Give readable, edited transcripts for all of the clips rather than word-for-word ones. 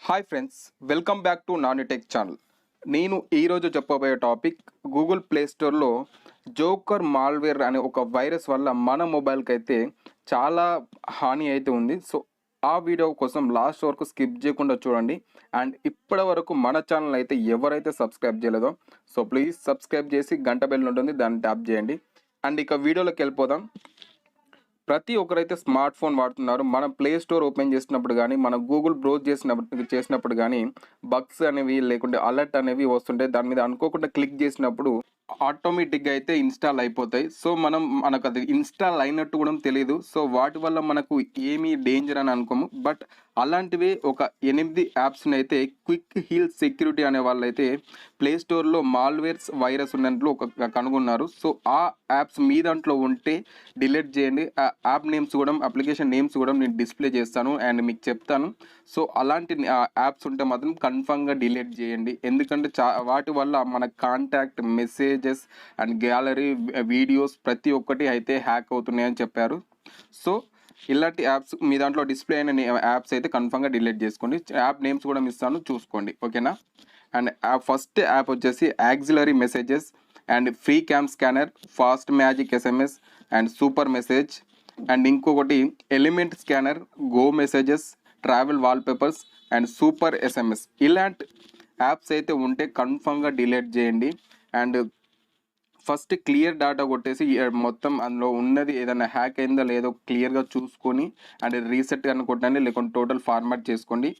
Hi friends, welcome back to Nani tech channel. నేను ఈరోజు చెప్పబోయే టాపిక్ గూగుల్ ప్లే స్టోర్లో జోకర్ మాల్వేర్ అనే ఒక వైరస్ వల్ల మన మొబైల్కి అయితే చాలా హాని అయితే ఉంది. సో ఆ వీడియో కోసం లాస్ట్ వరకు స్కిప్ చేయకుండా చూడండి. అండ్ ఇప్పటి వరకు మన ఛానల్ అయితే ఎవరైతే సబ్స్క్రైబ్ చేయలేదో సో ప్లీజ్ సబ్స్క్రైబ్ చేసి గంట బెల్ ఉంటుంది, దాన్ని ట్యాప్ చేయండి. అండ్ ఇక వీడియోలోకి వెళ్ళిపోదాం. ప్రతి ఒక్కరైతే స్మార్ట్ ఫోన్ వాడుతున్నారు. మనం ప్లే స్టోర్ ఓపెన్ చేసినప్పుడు కానీ, మనం గూగుల్ బ్రౌజ్ చేసినప్పుడు కానీ బగ్స్ అనేవి లేకుంటే అలర్ట్ అనేవి వస్తుంటాయి. దాని మీద అనుకోకుండా క్లిక్ చేసినప్పుడు ఆటోమేటిక్గా అయితే ఇన్స్టాల్ అయిపోతాయి. సో మనకు అది ఇన్స్టాల్ అయినట్టు కూడా తెలియదు. సో వాటి వల్ల మనకు ఏమీ డేంజర్ అని అనుకోము. బట్ అలాంటివి ఒక 8 యాప్స్ని అయితే క్విక్ హీల్ సెక్యూరిటీ అనే వాళ్ళు అయితే ప్లే స్టోర్లో మాల్వేర్స్ వైరస్ ఉన్నట్లు కనుగొన్నారు. సో ఆ యాప్స్ మీ దాంట్లో ఉంటే డిలీట్ చేయండి. ఆ యాప్ నేమ్స్ కూడా, అప్లికేషన్ నేమ్స్ కూడా నేను డిస్ప్లే చేస్తాను అండ్ మీకు చెప్తాను. సో అలాంటి యాప్స్ ఉంటే మాత్రం కన్ఫర్మ్గా డిలీట్ చేయండి. ఎందుకంటే వాటి వల్ల మన contact, messages and gallery, videos ప్రతి ఒక్కటి అయితే హ్యాక్ అవుతున్నాయని చెప్పారు. సో ఇలాంటి యాప్స్ మీ దాంట్లో డిస్ప్లే అయిన యాప్స్ అయితే కన్ఫర్మ్గా డిలీట్ చేసుకోండి. యాప్ నేమ్స్ కూడా ఇస్తాను, చూసుకోండి, ఓకేనా. అండ్ ఫస్ట్ యాప్ వచ్చేసి auxiliary messages and free cam scanner, fast magic SMS and super message. And ఇంకొకటి element scanner, go messages, travel wallpapers and super SMS. ఇలాంటి యాప్స్ అయితే ఉంటే కన్ఫర్మ్గా డిలీట్ చేయండి. అండ్ ఫస్ట్ క్లియర్ డేటా కొట్టేసి మొత్తం అందులో ఉన్నది ఏదైనా హ్యాక్ అయిందో లేదో క్లియర్గా చూసుకొని అండ్ రీసెట్ అని కొట్టండి, లేకుంటే టోటల్ ఫార్మాట్ చేసుకోండి.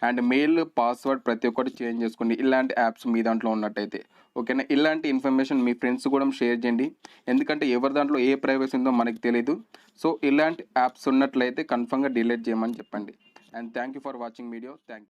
అండ్ మెయిల్, పాస్వర్డ్ ప్రతి ఒక్కటి చేంజ్ చేసుకోండి ఇలాంటి యాప్స్ మీ దాంట్లో ఉన్నట్టయితే, ఓకేనా. ఇలాంటి ఇన్ఫర్మేషన్ మీ ఫ్రెండ్స్ కూడా షేర్ చేయండి. ఎందుకంటే ఎవరి దాంట్లో ఏ ప్రైవసీ ఉందో మనకు తెలియదు. సో ఇలాంటి యాప్స్ ఉన్నట్లయితే కన్ఫర్మ్గా డిలీట్ చేయమని చెప్పండి. And thank you for watching video. Thank you.